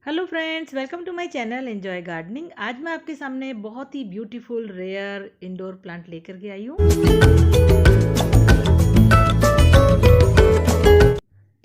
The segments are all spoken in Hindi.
Hello friends, welcome to my channel enjoy gardening. आज मैं आपके सामने बहुत ही ब्यूटीफुल रेयर इंडोर प्लांट लेकर के आई हूँ।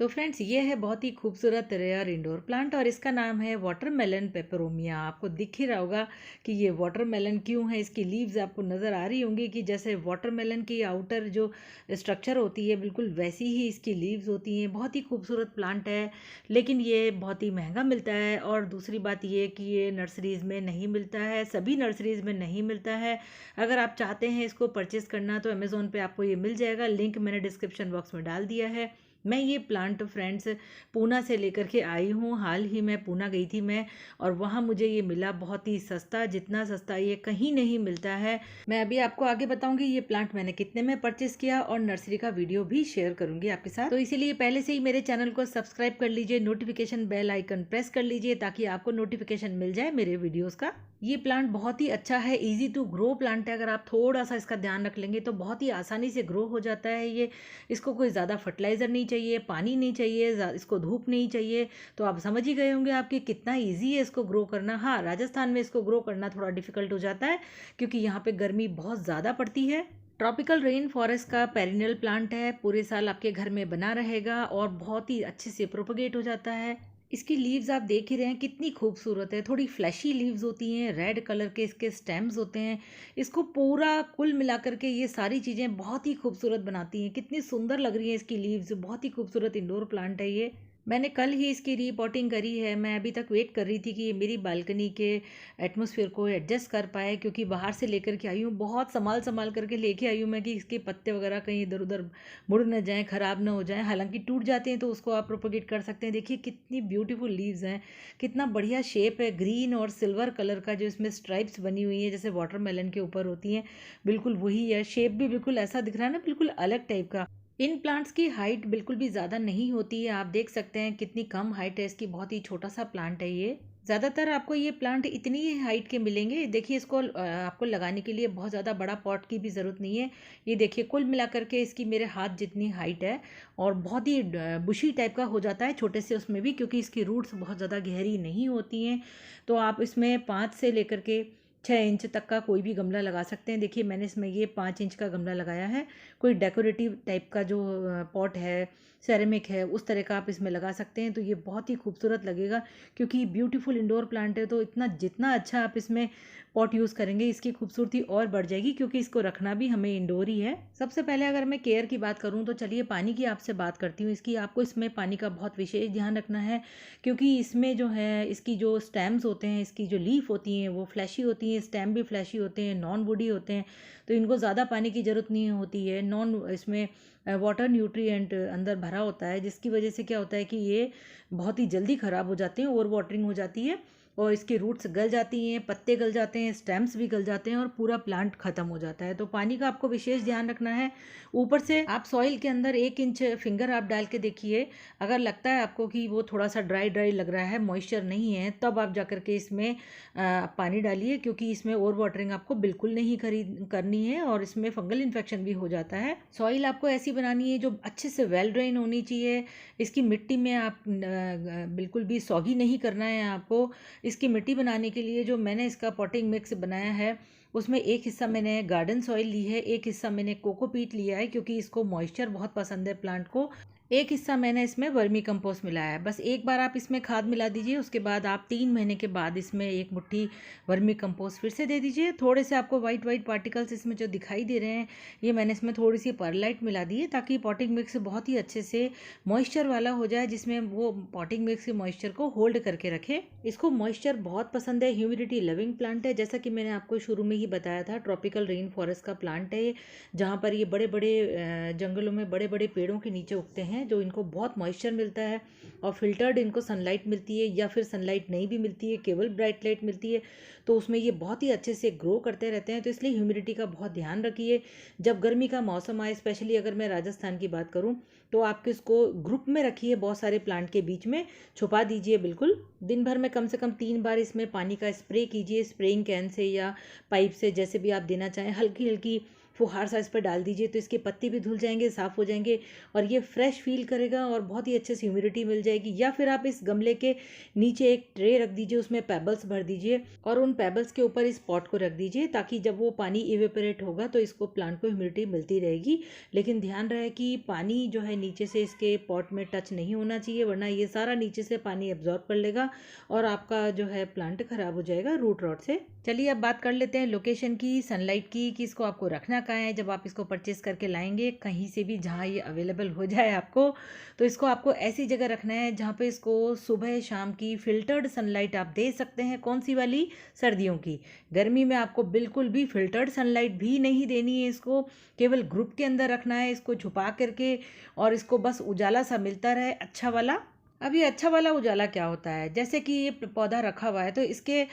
तो फ्रेंड्स, ये है बहुत ही खूबसूरत रेयर इंडोर प्लांट और इसका नाम है वाटरमेलन पेपरोमिया। आपको दिख ही रहा होगा कि ये वाटरमेलन क्यों है। इसकी लीव्स आपको नज़र आ रही होंगी कि जैसे वाटरमेलन की आउटर जो स्ट्रक्चर होती है बिल्कुल वैसी ही इसकी लीव्स होती हैं। बहुत ही खूबसूरत प्लांट है, लेकिन ये बहुत ही महंगा मिलता है। और दूसरी बात ये कि ये नर्सरीज़ में नहीं मिलता है, सभी नर्सरीज़ में नहीं मिलता है। अगर आप चाहते हैं इसको परचेज़ करना तो अमेज़ोन पे आपको ये मिल जाएगा। लिंक मैंने डिस्क्रिप्शन बॉक्स में डाल दिया है। मैं ये प्लांट फ्रेंड्स पूना से लेकर के आई हूँ। हाल ही में पूना गई थी मैं, और वहाँ मुझे ये मिला बहुत ही सस्ता, जितना सस्ता ये कहीं नहीं मिलता है। मैं अभी आपको आगे बताऊंगी ये प्लांट मैंने कितने में परचेस किया और नर्सरी का वीडियो भी शेयर करूंगी आपके साथ। तो इसीलिए पहले से ही मेरे चैनल को सब्सक्राइब कर लीजिए, नोटिफिकेशन बेल आइकन प्रेस कर लीजिए ताकि आपको नोटिफिकेशन मिल जाए मेरे वीडियोज़ का। ये प्लांट बहुत ही अच्छा है, इजी टू ग्रो प्लांट है। अगर आप थोड़ा सा इसका ध्यान रख लेंगे तो बहुत ही आसानी से ग्रो हो जाता है ये। इसको कोई ज़्यादा फर्टिलाइज़र नहीं चाहिए, पानी नहीं चाहिए, इसको धूप नहीं चाहिए। तो आप समझ ही गए होंगे आपके कितना इजी है इसको ग्रो करना। हाँ, राजस्थान में इसको ग्रो करना थोड़ा डिफिकल्ट हो जाता है क्योंकि यहाँ पे गर्मी बहुत ज़्यादा पड़ती है। ट्रॉपिकल रेन फॉरेस्ट का पेरिनियल प्लांट है, पूरे साल आपके घर में बना रहेगा और बहुत ही अच्छे से प्रोपगेट हो जाता है। इसकी लीव्स आप देख ही रहे हैं कितनी खूबसूरत है, थोड़ी फ्लैशी लीव्स होती हैं, रेड कलर के इसके स्टेम्स होते हैं। इसको पूरा कुल मिलाकर के ये सारी चीज़ें बहुत ही खूबसूरत बनाती हैं। कितनी सुंदर लग रही हैं इसकी लीव्स, बहुत ही खूबसूरत इंडोर प्लांट है ये। मैंने कल ही इसकी रीपॉटिंग करी है। मैं अभी तक वेट कर रही थी कि ये मेरी बालकनी के एटमॉस्फेयर को एडजस्ट कर पाए, क्योंकि बाहर से लेकर के आई हूँ, बहुत संभाल संभाल करके लेके आई हूँ मैं कि इसके पत्ते वगैरह कहीं इधर उधर मुड़ न जाएं, ख़राब ना हो जाएं। हालांकि टूट जाते हैं तो उसको आप प्रोपोगेट कर सकते हैं। देखिए कितनी ब्यूटीफुल लीव्स हैं, कितना बढ़िया शेप है। ग्रीन और सिल्वर कलर का जो इसमें स्ट्राइप्स बनी हुई है जैसे वाटरमेलन के ऊपर होती हैं, बिल्कुल वही है। शेप भी बिल्कुल ऐसा दिख रहा है ना, बिल्कुल अलग टाइप का। इन प्लांट्स की हाइट बिल्कुल भी ज़्यादा नहीं होती है। आप देख सकते हैं कितनी कम हाइट है इसकी, बहुत ही छोटा सा प्लांट है ये। ज़्यादातर आपको ये प्लांट इतनी ही हाइट के मिलेंगे। देखिए इसको आपको लगाने के लिए बहुत ज़्यादा बड़ा पॉट की भी ज़रूरत नहीं है। ये देखिए कुल मिला करके इसकी मेरे हाथ जितनी हाइट है, और बहुत ही बुशी टाइप का हो जाता है छोटे से उसमें भी, क्योंकि इसकी रूट्स बहुत ज़्यादा गहरी नहीं होती हैं। तो आप इसमें 5 से लेकर के 6 इंच तक का कोई भी गमला लगा सकते हैं। देखिए मैंने इसमें ये 5 इंच का गमला लगाया है। कोई डेकोरेटिव टाइप का जो पॉट है, सेरेमिक है, उस तरह का आप इसमें लगा सकते हैं तो ये बहुत ही खूबसूरत लगेगा। क्योंकि ब्यूटीफुल इंडोर प्लांट है तो इतना जितना अच्छा आप इसमें पॉट यूज़ करेंगे इसकी खूबसूरती और बढ़ जाएगी, क्योंकि इसको रखना भी हमें इंडोर ही है। सबसे पहले अगर मैं केयर की बात करूँ तो चलिए पानी की आपसे बात करती हूँ। इसकी आपको इसमें पानी का बहुत विशेष ध्यान रखना है, क्योंकि इसमें जो है इसकी जो स्टेम्स होते हैं, इसकी जो लीफ होती हैं वो फ्लैशी होती हैं, स्टेम भी फ्लैशी होते हैं, नॉन वुडी होते हैं। तो इनको ज़्यादा पानी की ज़रूरत नहीं होती है। नॉन इसमें वाटर न्यूट्रिएंट अंदर भरा होता है, जिसकी वजह से क्या होता है कि ये बहुत ही जल्दी ख़राब हो जाते हैं, ओवर वाटरिंग हो जाती है और इसकी रूट्स गल जाती हैं, पत्ते गल जाते हैं, स्टेम्स भी गल जाते हैं और पूरा प्लांट ख़त्म हो जाता है। तो पानी का आपको विशेष ध्यान रखना है। ऊपर से आप सॉइल के अंदर 1 इंच फिंगर आप डाल के देखिए, अगर लगता है आपको कि वो थोड़ा सा ड्राई ड्राई लग रहा है, मॉइस्चर नहीं है, तब आप जा के इसमें पानी डालिए, क्योंकि इसमें ओवर वाटरिंग आपको बिल्कुल नहीं करनी है और इसमें फंगल इन्फेक्शन भी हो जाता है। सॉइल आपको ऐसी बनानी है जो अच्छे से वेल ड्रेन होनी चाहिए। इसकी मिट्टी में आप बिल्कुल भी सॉगी नहीं करना है आपको। इसकी मिट्टी बनाने के लिए जो मैंने इसका पॉटिंग मिक्स बनाया है, उसमें एक हिस्सा मैंने गार्डन सॉइल ली है, एक हिस्सा मैंने कोकोपीट लिया है क्योंकि इसको मॉइस्चर बहुत पसंद है प्लांट को, एक हिस्सा मैंने इसमें वर्मी कंपोस्ट मिलाया है। बस एक बार आप इसमें खाद मिला दीजिए, उसके बाद आप 3 महीने के बाद इसमें एक मुट्ठी वर्मी कंपोस्ट फिर से दे दीजिए। थोड़े से आपको वाइट वाइट पार्टिकल्स इसमें जो दिखाई दे रहे हैं, ये मैंने इसमें थोड़ी सी परलाइट मिला दी है ताकि पॉटिंग मिक्स बहुत ही अच्छे से मॉइस्चर वाला हो जाए, जिसमें वो पॉटिंग मिक्स के मॉइस्चर को होल्ड करके रखे। इसको मॉइस्चर बहुत पसंद है, ह्यूमिडिटी लविंग प्लांट है। जैसा कि मैंने आपको शुरू में ही बताया था, ट्रॉपिकल रेन फॉरेस्ट का प्लांट है ये, जहाँ पर ये बड़े बड़े जंगलों में बड़े बड़े पेड़ों के नीचे उगते हैं, जो इनको बहुत मॉइस्चर मिलता है और फिल्टर्ड इनको सनलाइट मिलती है, या फिर सनलाइट नहीं भी मिलती है, केवल ब्राइट लाइट मिलती है, तो उसमें ये बहुत ही अच्छे से ग्रो करते रहते हैं। तो इसलिए ह्यूमिडिटी का बहुत ध्यान रखिए। जब गर्मी का मौसम आए, स्पेशली अगर मैं राजस्थान की बात करूं, तो आपके इसको ग्रुप में रखिए, बहुत सारे प्लांट के बीच में छुपा दीजिए बिल्कुल। दिन भर में कम से कम 3 बार इसमें पानी का स्प्रे कीजिए, स्प्रेइंग कैन से या पाइप से, जैसे भी आप देना चाहें। हल्की हल्की फुहार सा इस पर डाल दीजिए तो इसके पत्ते भी धुल जाएंगे, साफ़ हो जाएंगे और ये फ्रेश फील करेगा और बहुत ही अच्छे से ह्यूमिडिटी मिल जाएगी। या फिर आप इस गमले के नीचे एक ट्रे रख दीजिए, उसमें पेबल्स भर दीजिए और उन पेबल्स के ऊपर इस पॉट को रख दीजिए, ताकि जब वो पानी इवेपोरेट होगा तो इसको प्लांट को ह्यूमिडिटी मिलती रहेगी। लेकिन ध्यान रहे कि पानी जो है नीचे से इसके पॉट में टच नहीं होना चाहिए, वरना ये सारा नीचे से पानी एब्जॉर्ब कर लेगा और आपका जो है प्लांट खराब हो जाएगा रूट रॉट से। चलिए अब बात कर लेते हैं लोकेशन की, सनलाइट की, कि इसको आपको रखना कहाँ है। जब आप इसको परचेस करके लाएंगे कहीं से भी जहाँ ये अवेलेबल हो जाए आपको, तो इसको आपको ऐसी जगह रखना है जहाँ पे इसको सुबह शाम की फिल्टर्ड सनलाइट आप दे सकते हैं। कौन सी वाली? सर्दियों की। गर्मी में आपको बिल्कुल भी फिल्टर्ड सनलाइट भी नहीं देनी है, इसको केवल ग्रुप के अंदर रखना है, इसको छुपा करके, और इसको बस उजाला सा मिलता रहे अच्छा वाला। अब ये अच्छा वाला उजाला क्या होता है? जैसे कि ये पौधा रखा हुआ है तो इसके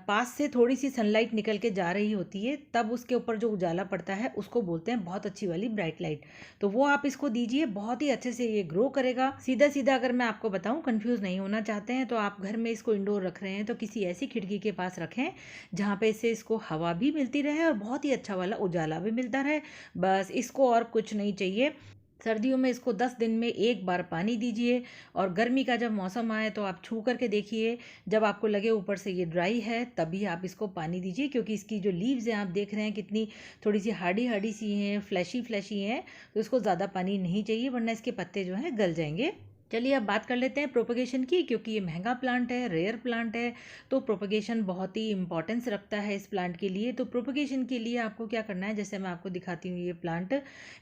पास से थोड़ी सी सनलाइट निकल के जा रही होती है, तब उसके ऊपर जो उजाला पड़ता है उसको बोलते हैं बहुत अच्छी वाली ब्राइट लाइट। तो वो आप इसको दीजिए, बहुत ही अच्छे से ये ग्रो करेगा। सीधा सीधा अगर मैं आपको बताऊं, कंफ्यूज नहीं होना चाहते हैं तो आप घर में इसको इंडोर रख रहे हैं तो किसी ऐसी खिड़की के पास रखें जहाँ पे इससे इसको हवा भी मिलती रहे और बहुत ही अच्छा वाला उजाला भी मिलता रहे। बस इसको और कुछ नहीं चाहिए। सर्दियों में इसको 10 दिन में एक बार पानी दीजिए, और गर्मी का जब मौसम आए तो आप छू करके देखिए, जब आपको लगे ऊपर से ये ड्राई है तभी आप इसको पानी दीजिए, क्योंकि इसकी जो लीव्स हैं आप देख रहे हैं कितनी थोड़ी सी हार्डी हार्डी सी हैं, फ्लैशी फ्लैशी हैं, तो इसको ज़्यादा पानी नहीं चाहिए वरना इसके पत्ते जो हैं गल जाएंगे। चलिए अब बात कर लेते हैं प्रोपगेशन की, क्योंकि ये महंगा प्लांट है, रेयर प्लांट है, तो प्रोपगेशन बहुत ही इंपॉर्टेंस रखता है इस प्लांट के लिए। तो प्रोपगेशन के लिए आपको क्या करना है, जैसे मैं आपको दिखाती हूँ ये प्लांट।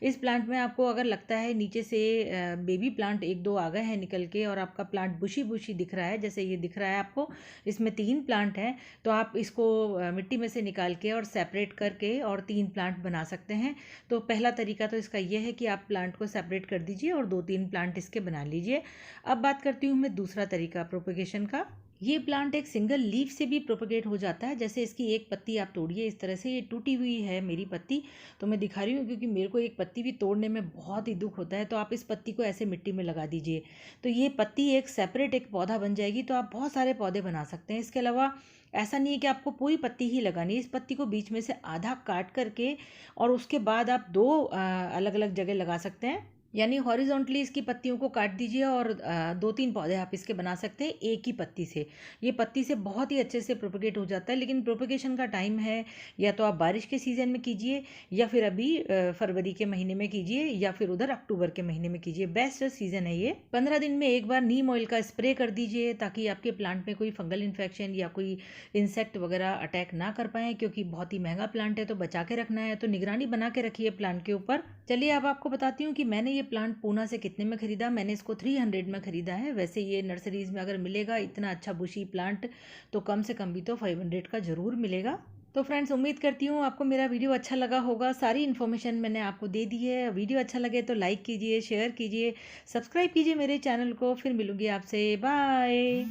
इस प्लांट में आपको अगर लगता है नीचे से बेबी प्लांट एक दो आ गए हैं निकल के और आपका प्लांट बुशी बुशी दिख रहा है, जैसे ये दिख रहा है आपको, इसमें 3 प्लांट हैं, तो आप इसको मिट्टी में से निकाल के और सेपरेट करके और 3 प्लांट बना सकते हैं। तो पहला तरीका तो इसका ये है कि आप प्लांट को सेपरेट कर दीजिए और 2-3 प्लांट इसके बना लीजिए। अब बात करती हूँ मैं दूसरा तरीका प्रोपगेशन का। ये प्लांट एक सिंगल लीफ से भी प्रोपगेट हो जाता है। जैसे इसकी एक पत्ती आप तोड़िए, इस तरह से ये टूटी हुई है मेरी पत्ती, तो मैं दिखा रही हूँ क्योंकि मेरे को एक पत्ती भी तोड़ने में बहुत ही दुख होता है। तो आप इस पत्ती को ऐसे मिट्टी में लगा दीजिए, तो ये पत्ती एक सेपरेट एक पौधा बन जाएगी। तो आप बहुत सारे पौधे बना सकते हैं। इसके अलावा ऐसा नहीं है कि आपको पूरी पत्ती ही लगानी है, इस पत्ती को बीच में से आधा काट करके और उसके बाद आप 2 अलग अलग जगह लगा सकते हैं। यानी हॉरिजॉन्टली इसकी पत्तियों को काट दीजिए और 2-3 पौधे आप इसके बना सकते हैं एक ही पत्ती से। ये पत्ती से बहुत ही अच्छे से प्रोपगेट हो जाता है, लेकिन प्रोपगेशन का टाइम है या तो आप बारिश के सीज़न में कीजिए, या फिर अभी फरवरी के महीने में कीजिए, या फिर उधर अक्टूबर के महीने में कीजिए। बेस्ट सीज़न है ये। 15 दिन में एक बार नीम ऑयल का स्प्रे कर दीजिए, ताकि आपके प्लांट में कोई फंगल इन्फेक्शन या कोई इंसेक्ट वगैरह अटैक ना कर पाए, क्योंकि बहुत ही महंगा प्लांट है तो बचा के रखना है, तो निगरानी बना के रखिए प्लांट के ऊपर। चलिए अब आपको बताती हूँ कि मैंने ये प्लांट पूना से कितने में ख़रीदा। मैंने इसको 300 में ख़रीदा है। वैसे ये नर्सरीज़ में अगर मिलेगा इतना अच्छा बुशी प्लांट तो कम से कम भी तो 500 का ज़रूर मिलेगा। तो फ्रेंड्स, उम्मीद करती हूँ आपको मेरा वीडियो अच्छा लगा होगा। सारी इन्फॉर्मेशन मैंने आपको दे दी है। वीडियो अच्छा लगे तो लाइक कीजिए, शेयर कीजिए, सब्सक्राइब कीजिए मेरे चैनल को। फिर मिलूँगी आपसे। बाय।